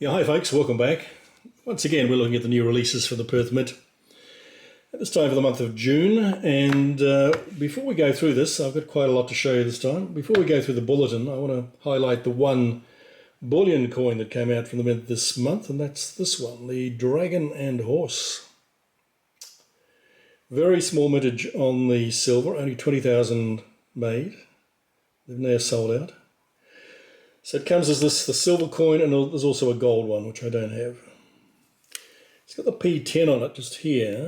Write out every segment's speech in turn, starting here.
Yeah, hi folks, welcome back. Once again, we're looking at the new releases for the Perth Mint. At this time for the month of June, and before we go through this, I've got quite a lot to show you this time. Before we go through the bulletin, I want to highlight the one bullion coin that came out from the Mint this month, and that's this one, the Dragon and Horse. Very small mintage on the silver, only 20,000 made. They've now sold out. So it comes as this, the silver coin, and there's also a gold one, which I don't have. It's got the P10 on it just here,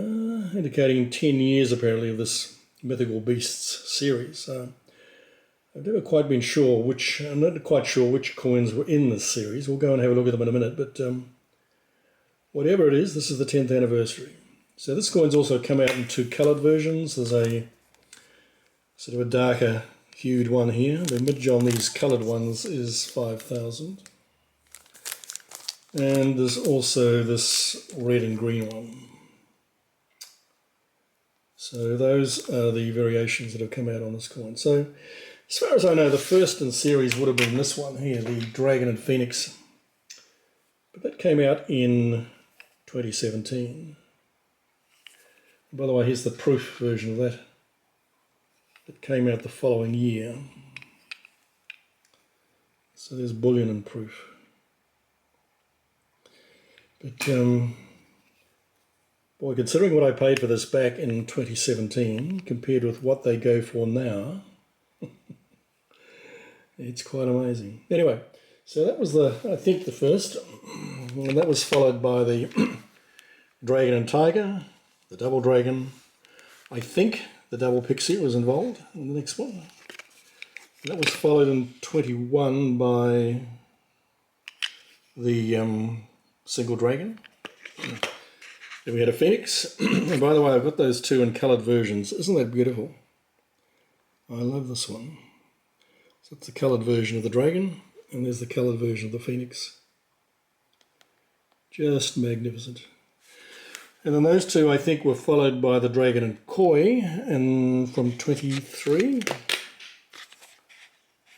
indicating 10 years apparently of this Mythical Beasts series. I've never quite been sure I'm not quite sure which coins were in this series. We'll go and have a look at them in a minute, but whatever it is, this is the 10th anniversary. So this coin's also come out in two coloured versions. There's a sort of a darker hued one here. The midge on these coloured ones is 5,000. And there's also this red and green one. So those are the variations that have come out on this coin. So as far as I know, the first in series would have been this one here, the Dragon and Phoenix. But that came out in 2017. By the way, here's the proof version of that. It came out the following year. So there's bullion and proof. But boy, considering what I paid for this back in 2017 compared with what they go for now, it's quite amazing. Anyway, so that was I think the first, and that was followed by the Dragon and Tiger, the Double Dragon. I think the Double Pixie was involved in the next one. That was followed in 21 by the Single Dragon. Then we had a Phoenix. And by the way, I've got those two in coloured versions. Isn't that beautiful? I love this one. So it's the coloured version of the Dragon, and there's the coloured version of the Phoenix. Just magnificent. And then those two, I think, were followed by the Dragon and Koi, and from 23.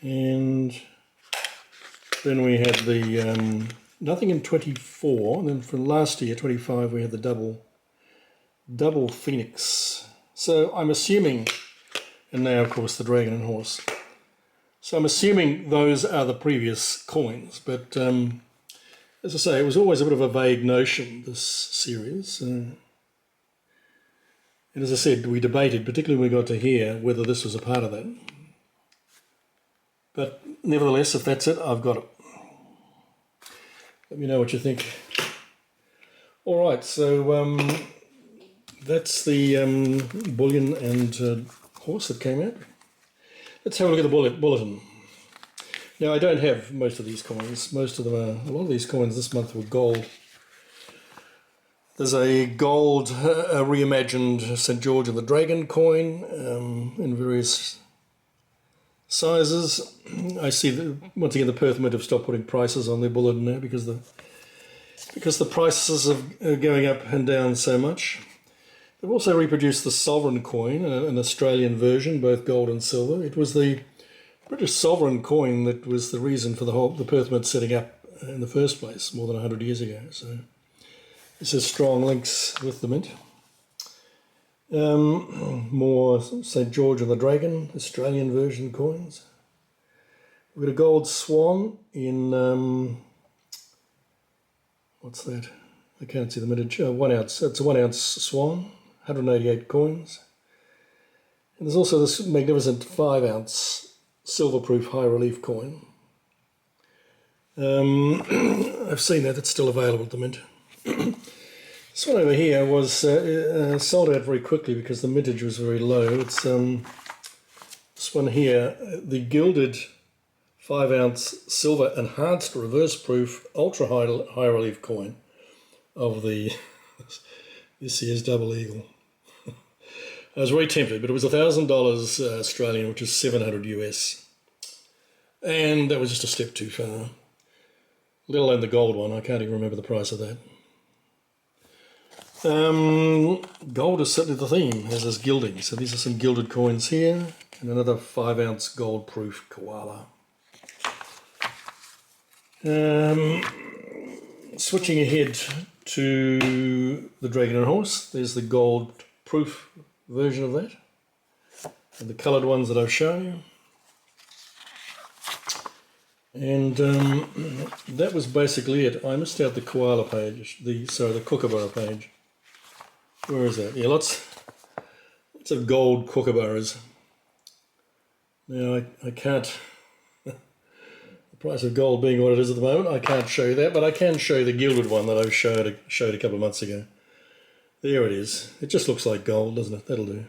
And then we had the nothing in 24, and then from last year, 25, we had the double Phoenix. So I'm assuming, and now of course the Dragon and Horse. So I'm assuming those are the previous coins, but as I say, it was always a bit of a vague notion, this series. And as I said, we debated, particularly when we got to here, whether this was a part of that. But nevertheless, if that's it, I've got it. Let me know what you think. All right, so that's the bullion and horse that came out. Let's have a look at the bulletin. Now, I don't have most of these coins. Most of them a lot of these coins this month were gold. There's a gold reimagined St. George and the Dragon coin in various sizes. I see that once again the Perth Mint have stopped putting prices on their bulletin now because the prices are going up and down so much. They've also reproduced the sovereign coin, an Australian version, both gold and silver. It was the British sovereign coin that was the reason for the Perth Mint setting up in the first place more than 100 years ago. So this has strong links with the Mint. More St. George and the Dragon, Australian version coins. We've got a gold swan in, what's that? I can't see the mintage. 1 ounce. It's a 1 ounce swan, 188 coins. And there's also this magnificent 5 ounce silver proof high relief coin. I've seen that, it's still available at the Mint. This one over here was sold out very quickly because the mintage was very low. It's this one here, the gilded 5 ounce silver enhanced reverse proof ultra high relief coin of the this year's Double Eagle. I was very tempted, but it was $1,000 Australian, which is 700 US. And that was just a step too far. Let alone the gold one, I can't even remember the price of that. Gold is certainly the theme, as is gilding. So these are some gilded coins here, and another 5 ounce gold proof koala. switching ahead to the Dragon and Horse, there's the gold proof version of that, and the coloured ones that I've shown you. And that was basically it. I missed out the koala page, the kookaburra page. Where is that? Yeah, lots of gold kookaburras. Now I can't, the price of gold being what it is at the moment, I can't show you that, but I can show you the gilded one that I showed a couple of months ago. There it is. It just looks like gold, doesn't it? That'll do.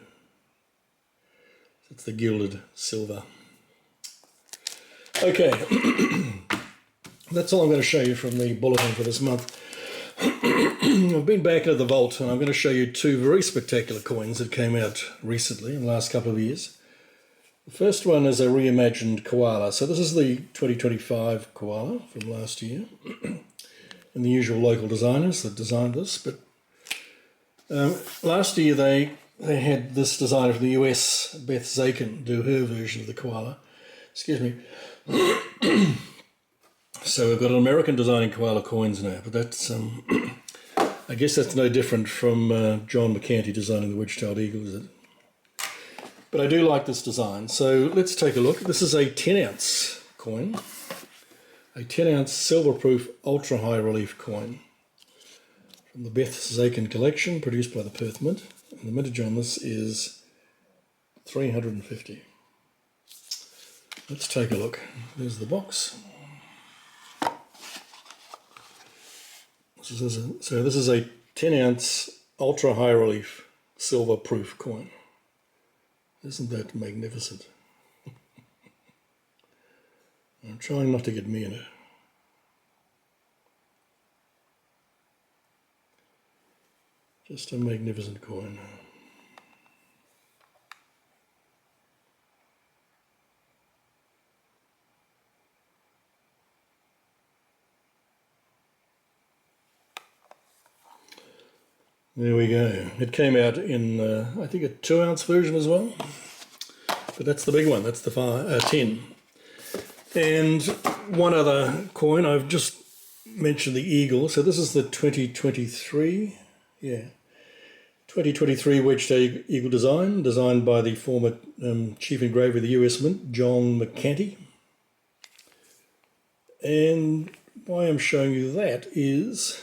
It's the gilded silver. Okay, that's all I'm going to show you from the bulletin for this month. I've been back into the vault and I'm going to show you two very spectacular coins that came out recently in the last couple of years. The first one is a reimagined koala. So this is the 2025 koala from last year. And the usual local designers that designed this. But last year they had this designer from the US, Beth Zakin, do her version of the koala. Excuse me. So we've got an American designing koala coins now, but that's I guess that's no different from John McCanty designing the wedge-tailed eagle, is it? But I do like this design. So let's take a look. This is a 10-ounce coin, a 10-ounce silver-proof ultra-high relief coin from the Beth Zakin collection, produced by the Perth Mint. And the mintage on this is 350. Let's take a look. There's the box. So this is a 10-ounce ultra high relief silver proof coin. Isn't that magnificent? I'm trying not to get me in it. Just a magnificent coin. There we go. It came out in, I think, a 2-ounce version as well. But that's the big one. That's the 10. And one other coin, I've just mentioned the eagle. So this is the 2023, 2023 wedge-tailed eagle design, designed by the former chief engraver of the US Mint, John McCanty. And why I'm showing you that is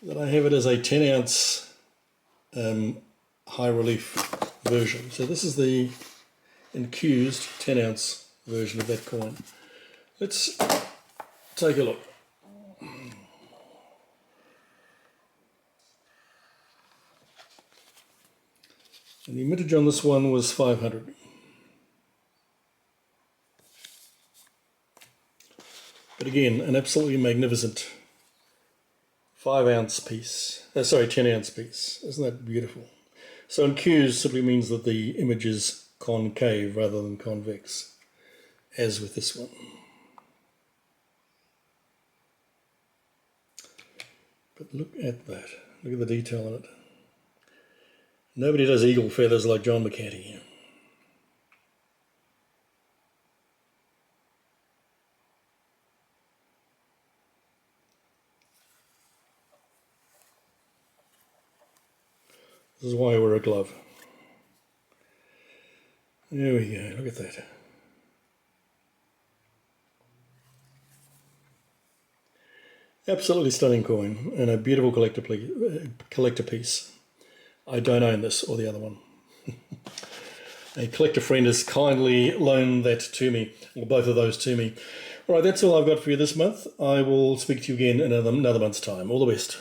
that I have it as a 10-ounce high relief version. So this is the infused 10-ounce version of that coin. Let's take a look. And the mintage on this one was 500. But again, an absolutely magnificent 5-ounce piece. 10-ounce piece. Isn't that beautiful? So infused simply means that the image is concave rather than convex, as with this one. But look at that. Look at the detail on it. Nobody does eagle feathers like John McCanty. This is why I wear a glove. There we go, look at that. Absolutely stunning coin and a beautiful collector piece. I don't own this or the other one. A collector friend has kindly loaned that to me, or both of those to me. All right, that's all I've got for you this month. I will speak to you again in another month's time. All the best.